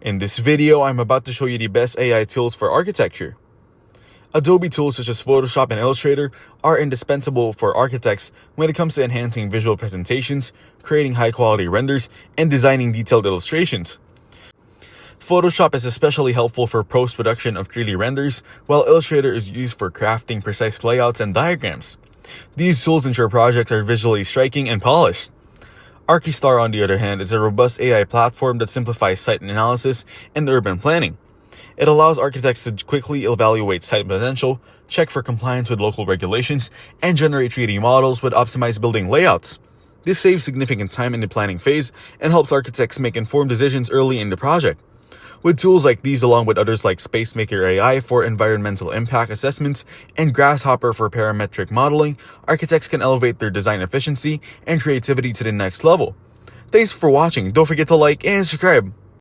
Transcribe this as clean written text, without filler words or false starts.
In this video, I'm about to show you the best AI tools for architecture. Adobe tools such as Photoshop and Illustrator are indispensable for architects when it comes to enhancing visual presentations, creating high-quality renders, and designing detailed illustrations. Photoshop is especially helpful for post-production of 3D renders, while Illustrator is used for crafting precise layouts and diagrams. These tools ensure projects are visually striking and polished. Archistar, on the other hand, is a robust AI platform that simplifies site analysis and urban planning. It allows architects to quickly evaluate site potential, check for compliance with local regulations, and generate 3D models with optimized building layouts. This saves significant time in the planning phase and helps architects make informed decisions early in the project. With tools like these, along with others like SpaceMaker AI for environmental impact assessments and Grasshopper for parametric modeling, architects can elevate their design efficiency and creativity to the next level. Thanks for watching. Don't forget to like and subscribe.